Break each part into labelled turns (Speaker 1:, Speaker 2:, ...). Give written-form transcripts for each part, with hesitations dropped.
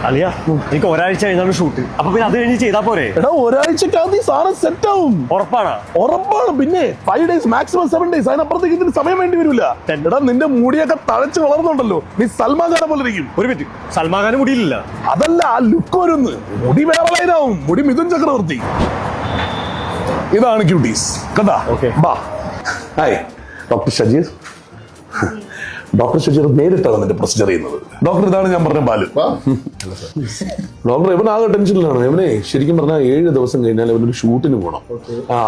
Speaker 1: അളിയാ എനിക്ക് ഒരാഴ്ച കഴിഞ്ഞാണ് ഷൂട്ട്. അപ്പൊ പിന്നെ അത് കഴിഞ്ഞ് ചെയ്താ പോരെ?
Speaker 2: എടാ ഒരാഴ്ചക്കകത്ത് ഈ സാധനം സെറ്റ് ആവും.
Speaker 1: ഉറപ്പാണ്?
Speaker 2: ഉറപ്പാണ്. പിന്നെ 5 days മാക്സിമം 7 days. അതിനപ്പുറത്തേക്ക് ഇതിന് സമയം വേണ്ടി വരില്ല. എടാ നിന്റെ മുടിയൊക്കെ തഴച്ച് വളർന്നുണ്ടല്ലോ, നീ സൽമാൻ ഖാനെ പോലെ ഇരിക്കും.
Speaker 1: ഒരു മിനിറ്റ്, സൽമാൻ ഖാന് മുടിയില്ല?
Speaker 2: അതല്ല, ആ ലുക്ക് വരുന്ന്. മുടി വേറെ ലൈനാവും. മുടി മിഥുൻ ചക്രവർത്തി. ഇതാണ് ക്യൂട്ടീസ്. കണ്ടാ? ബാ. Hi, doctor Shajeer. Doctor Shajeer നേരിട്ടാണ് എന്റെ പ്രൊസീജർ ചെയ്യുന്നത്. ഡോക്ടർ, ഇതാണ് ഞാൻ പറഞ്ഞ ബാലു. ഡോക്ടർ ഇവനാകെ ടെൻഷനിലാണ്. ഇവനെ ശരിക്കും പറഞ്ഞാൽ 7 ദിവസം കഴിഞ്ഞാൽ ഇവനൊരു ഷൂട്ടിന് പോകണം.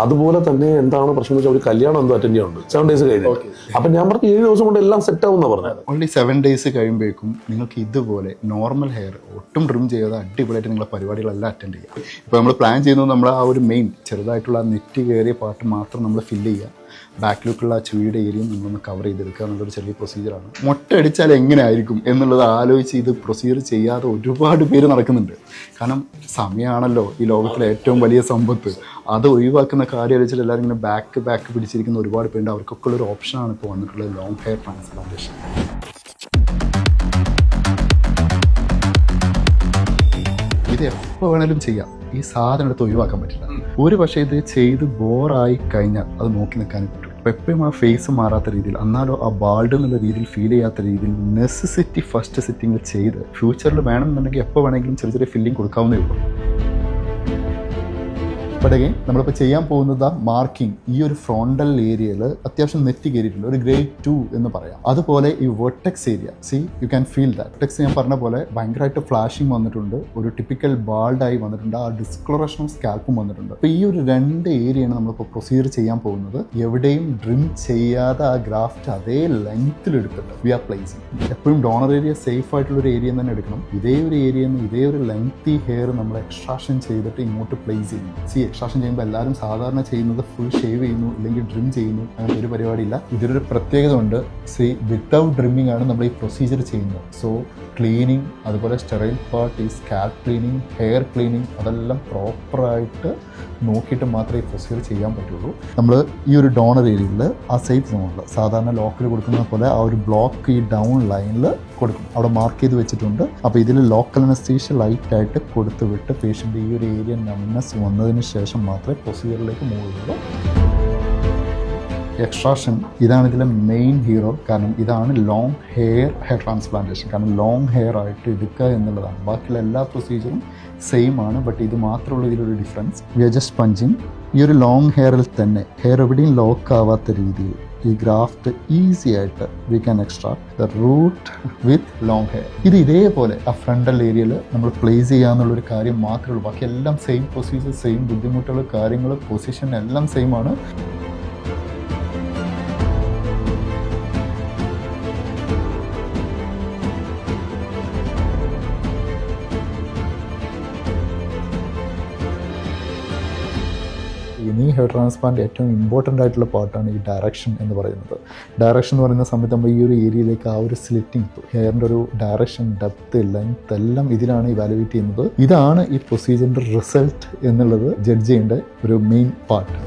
Speaker 2: അതുപോലെ തന്നെ എന്താണ് പ്രശ്നം വെച്ചാൽ ഒരു കല്യാണം എന്തോ അറ്റൻഡ് ചെയ്യാനുണ്ട് 7 days കഴിഞ്ഞു. അപ്പൊ ഞാൻ പറഞ്ഞു 7 ദിവസം കൊണ്ട് എല്ലാം സെറ്റ് ആവുന്ന പറഞ്ഞത്.
Speaker 3: ഓൺലി 7 days കഴിയുമ്പോഴേക്കും നിങ്ങൾക്ക് ഇതുപോലെ നോർമൽ ഹെയർ ഒട്ടും ട്രിം ചെയ്യാതെ അടിപൊളിയായിട്ട് നിങ്ങളെ പരിപാടികളെല്ലാം അറ്റൻഡ് ചെയ്യാം. ഇപ്പോൾ നമ്മൾ പ്ലാൻ ചെയ്യുന്നത് നമ്മൾ ആ ഒരു മെയിൻ ചെറുതായിട്ടുള്ള നെറ്റ് കയറിയ പാർട്ട് മാത്രം നമ്മൾ ഫില്ല് ചെയ്യുക. ബാക്കിലേക്കുള്ള ആ ചുഴിയുടെ ഏരിയയും നമ്മളൊന്ന് കവർ ചെയ്തെടുക്കുക എന്നുള്ളൊരു ചെറിയ പ്രൊസീജിയറാണ്. മൊട്ടയടിച്ചാൽ എങ്ങനെയായിരിക്കും എന്നുള്ളത് ആലോചിച്ച് ഇത് പ്രൊസീജിയർ ചെയ്യാതെ ഒരുപാട് പേര് നടക്കുന്നുണ്ട്. കാരണം സമയമാണല്ലോ ഈ ലോകത്തിലെ ഏറ്റവും വലിയ സമ്പത്ത്. അത് ഒഴിവാക്കുന്ന കാര്യം ആലോചിച്ചിട്ട് എല്ലാവരും ഇങ്ങനെ ബാക്ക് പിടിച്ചിരിക്കുന്ന ഒരുപാട് പേരുണ്ട്. അവർക്കൊക്കെ ഉള്ളൊരു ഓപ്ഷനാണ് ഇപ്പോൾ വന്നിട്ടുള്ളത് ലോങ് ഹെയർ ട്രാൻസ്പ്ലാന്റേഷൻ. ഇത് എപ്പോൾ വേണേലും ചെയ്യാം. ഈ സാധനം എടുത്ത് ഒഴിവാക്കാൻ പറ്റില്ല. ഒരു പക്ഷേ ഇത് ചെയ്ത് ബോറായി കഴിഞ്ഞാൽ അത് നോക്കി നിൽക്കാനും പറ്റും. അപ്പോൾ എപ്പോഴും ആ ഫേസ് മാറാത്ത രീതിയിൽ, എന്നാലോ ആ ബാൾഡ് എന്നുള്ള രീതിയിൽ ഫീൽ ചെയ്യാത്ത രീതിയിൽ നെസസിറ്റി ഫസ്റ്റ് സിറ്റിംഗ് ചെയ്ത് ഫ്യൂച്ചറിൽ വേണമെന്നുണ്ടെങ്കിൽ എപ്പോൾ വേണമെങ്കിലും ചെറിയ ചെറിയ ഫില്ലിങ് കൊടുക്കാവുന്നേ ഉള്ളൂ. ബട്ട് അഗൈൻ നമ്മളിപ്പോൾ ചെയ്യാൻ പോകുന്നത് മാർക്കിംഗ് ഈ ഒരു ഫ്രോണ്ടൽ ഏരിയയിൽ അത്യാവശ്യം നെറ്റ് കയറിയിട്ടുണ്ട്. ഒരു ഗ്രേഡ് 2 എന്ന് പറയാം. അതുപോലെ ഈ vertex area, you can feel that. Vertex ഞാൻ പറഞ്ഞ പോലെ ഭയങ്കരമായിട്ട് ഫ്ലാഷിങ് വന്നിട്ടുണ്ട്. ഒരു ടിപ്പിക്കൽ ബാൾഡായി വന്നിട്ടുണ്ട്. ആ ഡിസ്കളറേഷനും സ്കാൽപ്പും വന്നിട്ടുണ്ട്. അപ്പോൾ ഈ ഒരു 2 ഏരിയയാണ് നമ്മളിപ്പോൾ പ്രൊസീജിയർ ചെയ്യാൻ പോകുന്നത്. എവിടെയും ഡ്രിം ചെയ്യാതെ ആ ഗ്രാഫ്റ്റ് അതേ ലെങ്ത്തിൽ എടുത്തിട്ട് വി ആർ പ്ലേസിങ്. എപ്പോഴും ഡോണർ ഏരിയ സേഫ് ആയിട്ടുള്ളൊരു ഏരിയ തന്നെ എടുക്കണം. ഇതേ ഒരു ഏരിയയിൽ നിന്ന് ഇതേ ഒരു ലെങ്തി ഹെയർ നമ്മൾ എക്സ്ട്രാക്ഷൻ ചെയ്തിട്ട് ഇങ്ങോട്ട് പ്ലേസ് ചെയ്യുന്നു. എക്സ്ട്രാക്ഷൻ ചെയ്യുമ്പോൾ എല്ലാവരും സാധാരണ ചെയ്യുന്നത് ഫുൾ ഷേവ് ചെയ്യുന്നു, അല്ലെങ്കിൽ ഡ്രിം ചെയ്യുന്നു. അങ്ങനെ ഒരു പരിപാടിയില്ല. ഇതിലൊരു പ്രത്യേകത ഉണ്ട്. വിത്തൗട്ട് ഡ്രിമ്മിങ് ആണ് നമ്മൾ ഈ പ്രൊസീജിയർ ചെയ്യുന്നത്. സോ ക്ലീനിങ്, അതുപോലെ സ്റ്റെറൈൽ പാർട്ട്, ഈ സ്കാൽപ്പ് ക്ലീനിങ്, ഹെയർ ക്ലീനിങ്, അതെല്ലാം പ്രോപ്പറായിട്ട് നോക്കിയിട്ട് മാത്രമേ ഈ പ്രൊസീജിയർ ചെയ്യാൻ പറ്റുള്ളൂ. നമ്മൾ ഈ ഒരു ഡോണർ ഏരിയയിൽ ആ സേഫ് സോണിൽ സാധാരണ ലോക്കിൽ കൊടുക്കുന്ന പോലെ ആ ഒരു ബ്ലോക്ക് ഈ ഡൗൺ ലൈനിൽ കൊടുക്കും. അവിടെ മാർക്ക് ചെയ്ത് വെച്ചിട്ടുണ്ട്. അപ്പോൾ ഇതിൽ ലോക്കൽ അനസ്തീഷ്യ ലൈറ്റായിട്ട് കൊടുത്ത് വിട്ട് പേഷ്യൻ്റ് ഈ ഒരു ഏരിയ നംനെസ് വന്നതിന് ശേഷം മാത്രമേ പ്രൊസീജിയറിലേക്ക് മൂവ് ചെയ്യുള്ളൂ. എക്സ്ട്രാക്ഷൻ ഇതാണ് ഇതിലെ മെയിൻ ഹീറോ. കാരണം ഇതാണ് ലോങ് ഹെയർ ട്രാൻസ്പ്ലാന്റേഷൻ. കാരണം ലോങ് ഹെയർ ആയിട്ട് എടുക്കുക എന്നുള്ളതാണ്. ബാക്കിയുള്ള എല്ലാ പ്രൊസീജിയറും സെയിം ആണ്. ബട്ട് ഇത് മാത്രമുള്ള ഇതിലൊരു difference. We are just punching. ഈ ഒരു ലോങ് ഹെയറിൽ തന്നെ ഹെയർ എവിടെയും ലോക്ക് ആവാത്ത രീതിയിൽ ഈ ഗ്രാഫ്റ്റ് ഈസി ആയിട്ട് we can extract the root with long hair. ഇത് ഇതേപോലെ ആ ഫ്രണ്ടൽ ഏരിയയിൽ നമ്മൾ പ്ലേസ് ചെയ്യാന്നുള്ളൊരു കാര്യം മാത്രമേ ഉള്ളൂ. ബാക്കി എല്ലാം സെയിം പ്രൊസീജിയർ, സെയിം ബുദ്ധിമുട്ടുകൾ, കാര്യങ്ങൾ, പൊസിഷൻ എല്ലാം സെയിം ആണ്. ഇനി ഹെയർ ട്രാൻസ്പ്ലാന്റ് ഏറ്റവും ഇമ്പോർട്ടൻ്റ് ആയിട്ടുള്ള പാർട്ടാണ് ഈ ഡയറക്ഷൻ എന്ന് പറയുന്നത്. ഡയറക്ഷൻ എന്ന് പറയുന്ന സമയത്ത് നമ്മൾ ഈ ഒരു ഏരിയയിലേക്ക് ആ ഒരു സ്ലിറ്റിംഗ്, ഹെയറിൻ്റെ ഒരു ഡയറക്ഷൻ, ഡെപ്ത്, ലെങ്ത് എല്ലാം ഇതിലാണ് ഇവാലുവേറ്റ് ചെയ്യുന്നത്. ഇതാണ് ഈ പ്രൊസീജിയറിൻ്റെ റിസൾട്ട് എന്നുള്ളത് ജഡ്ജ് ചെയ്യേണ്ട ഒരു main part.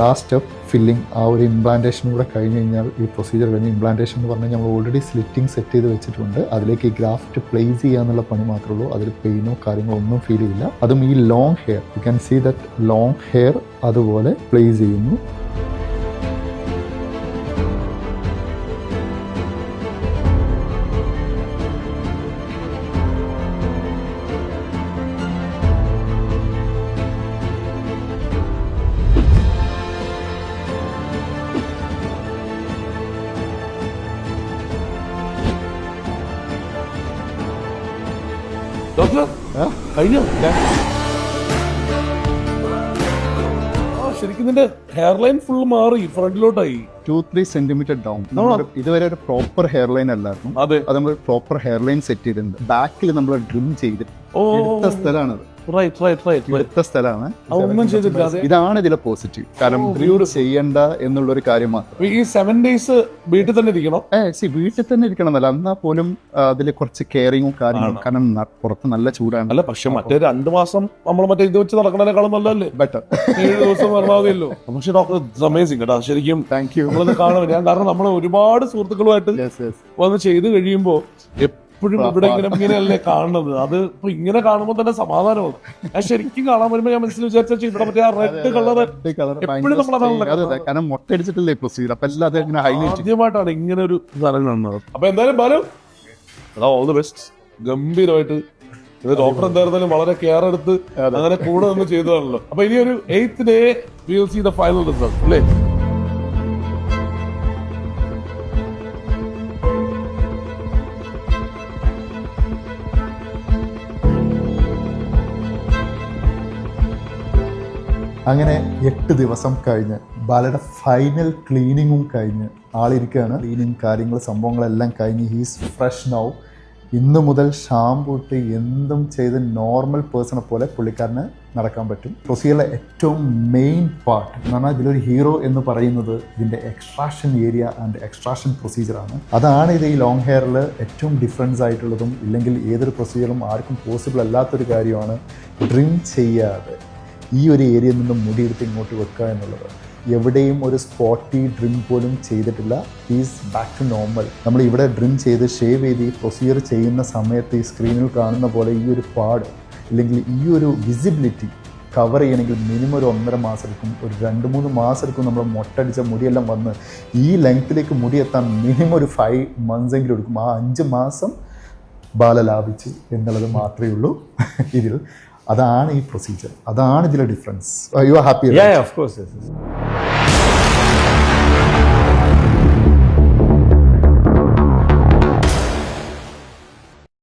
Speaker 3: Last step filling. ആ ഒരു ഇംപ്ലാന്റേഷൻ കൂടെ കഴിഞ്ഞ് കഴിഞ്ഞാൽ ഈ പ്രൊസീജിയർ കഴിഞ്ഞ്, ഇംപ്ലാന്റേഷൻ എന്ന് പറഞ്ഞാൽ നമ്മൾ ഓൾറെഡി സ്ലിറ്റിംഗ് സെറ്റ് ചെയ്ത് വെച്ചിട്ടുണ്ട്. അതിലേക്ക് ഈ ഗ്രാഫ്റ്റ് പ്ലേസ് ചെയ്യുക എന്നുള്ള പണി മാത്രമേ ഉള്ളൂ. അതിൽ പെയിനോ കാര്യങ്ങളോ ഒന്നും ഫീൽ ചെയ്യില്ല. അതും ഈ long hair, you can see that long hair അതുപോലെ പ്ലേസ് ചെയ്യുന്നു.
Speaker 2: ഡോക്ടർ കഴിഞ്ഞോ? ശരിക്കും നിന്റെ ഹെയർ ലൈൻ ഫുൾ മാറി, ഫ്രണ്ടിലോട്ടായി.
Speaker 3: 2-3 സെന്റിമീറ്റർ ഡൗൺ. ഇതുവരെ ഒരു പ്രോപ്പർ ഹെയർ ലൈൻ അല്ലായിരുന്നു. അത് നമ്മൾ പ്രോപ്പർ ഹെയർ ലൈൻ സെറ്റ് ചെയ്തിട്ടുണ്ട്. ബാക്കിൽ നമ്മൾ ഡ്രിം ചെയ്തിട്ട് എടുത്ത സ്ഥലമാണത്. എടുത്ത സ്ഥലമാണ്. ഇതാണ് ഇതിലെ പോസിറ്റീവ്. കാരണം ഡ്രിം ചെയ്യണ്ട എന്നുള്ളൊരു കാര്യം മാത്രം.
Speaker 2: ഈ 7 days വീട്ടിൽ തന്നെ ഇരിക്കണം.
Speaker 3: വീട്ടിൽ തന്നെ ഇരിക്കണം എന്നല്ല, എന്നാൽ പോലും അതിൽ കുറച്ച് കെയറിങ്ങും കാര്യങ്ങളും. കാരണം പുറത്ത് നല്ല ചൂടാണ്.
Speaker 2: അല്ല, പക്ഷെ മറ്റേ 2 മാസം നമ്മൾ മറ്റേ ഇത് വെച്ച് നടക്കണേക്കാളും നല്ലല്ലേ?
Speaker 3: ബെറ്റർ.
Speaker 2: 7 ദിവസം വരണമല്ലോ. പക്ഷെ ഡോക്ടർ അമേസിംഗ് കേട്ടോ. ശരിക്കും
Speaker 3: താങ്ക് യു.
Speaker 2: നമ്മളത് കാണാൻ. കാരണം നമ്മൾ ഒരുപാട് സുഹൃത്തുക്കളുമായിട്ട് വന്ന് ചെയ്ത് കഴിയുമ്പോൾ എപ്പോഴും ഇവിടെ ഇങ്ങനെയല്ലേ കാണുന്നത്. അത് ഇപ്പൊ ഇങ്ങനെ കാണുമ്പോൾ തന്നെ സമാധാനമാണ്. ഞാൻ ശരിക്കും കാണാൻ വരുമ്പോ ഞാൻ മനസ്സിൽ വിചാരിച്ചു ഇവിടെ മറ്റേ ആ റെഡ് കളർ എപ്പോഴും നമ്മളതാണ്.
Speaker 3: കാരണം മൊട്ടടിച്ചിട്ടില്ലേ പ്രൊസീജിയർ, അപ്പൊ എല്ലാം അതിങ്ങനെ ഹൈലൈറ്റ്.
Speaker 2: ആദ്യമായിട്ടാണ് ഇങ്ങനെ ഒരു സാധനം കാണുന്നത്. അപ്പൊ എന്തായാലും ബാലു ഓൾ ദി ബെസ്റ്റ്. ഗംഭീരമായിട്ട് ഇത് ഡോക്ടർ എന്തായിരുന്നാലും വളരെ കെയർ എടുത്ത് അങ്ങനെ കൂടെ നിന്ന് ചെയ്തതാണല്ലോ. അപ്പൊ ഇനി ഒരു 8th day we will see the final result അല്ലേ?
Speaker 3: അങ്ങനെ 8 ദിവസം കഴിഞ്ഞ് ബാലയുടെ ഫൈനൽ ക്ലീനിങ്ങും കഴിഞ്ഞ് ആളിരിക്കുകയാണ്. ക്ലീനിങ് കാര്യങ്ങൾ സംഭവങ്ങളെല്ലാം കഴിഞ്ഞ് ഹീസ് ഫ്രഷ് നൗ. ഇന്ന് മുതൽ ഷാമ്പൂ ഇട്ട് എന്തും ചെയ്ത് നോർമൽ പേഴ്സണെ പോലെ പുള്ളിക്കാരന് നടക്കാൻ പറ്റും. പ്രൊസീജിയറിലെ ഏറ്റവും മെയിൻ പാർട്ട് എന്ന് പറഞ്ഞാൽ ഇതിലൊരു ഹീറോ എന്ന് പറയുന്നത് ഇതിൻ്റെ എക്സ്ട്രാക്ഷൻ ഏരിയ ആൻഡ് എക്സ്ട്രാക്ഷൻ പ്രൊസീജിയറാണ്. അതാണ് ഇത് ഈ ലോങ് ഹെയറിൽ ഏറ്റവും ഡിഫറൻസ് ആയിട്ടുള്ളതും, ഇല്ലെങ്കിൽ ഏതൊരു പ്രൊസീജിയറും ആർക്കും പോസിബിൾ അല്ലാത്തൊരു കാര്യമാണ് ഡ്രിം ചെയ്യാതെ ഈ ഒരു ഏരിയയിൽ നിന്നും മുടിയെടുത്ത് ഇങ്ങോട്ട് വെക്കുക എന്നുള്ളത്. എവിടെയും ഒരു സ്പോട്ടി ഡ്രിം പോലും ചെയ്തിട്ടില്ല. Is back to normal. നമ്മൾ ഇവിടെ ഡ്രിം ചെയ്ത് ഷേവ് ചെയ്ത് ഈ പ്രൊസീജിയർ ചെയ്യുന്ന സമയത്ത് ഈ സ്ക്രീനിൽ കാണുന്ന പോലെ ഈ ഒരു പാട് ഇല്ലെങ്കിൽ ഈ ഒരു വിസിബിലിറ്റി കവർ ചെയ്യണമെങ്കിൽ മിനിമം ഒരു 1.5 മാസം എടുക്കും, ഒരു 2-3 മാസം എടുക്കും. നമ്മൾ മൊട്ടടിച്ച മുടിയെല്ലാം വന്ന് ഈ ലെങ്ത്തിലേക്ക് മുടി എത്താൻ മിനിമം ഒരു 5 months എങ്കിലും എടുക്കും. ആ 5 മാസം ബാല ലാഭിച്ചു എന്നുള്ളത് മാത്രമേ ഉള്ളൂ ഇതിൽ. അതാണ് ഈ പ്രൊസീജിയർ, അതാണ് ഇതിലെ difference. You are happy?
Speaker 1: Yeah, of course, yes.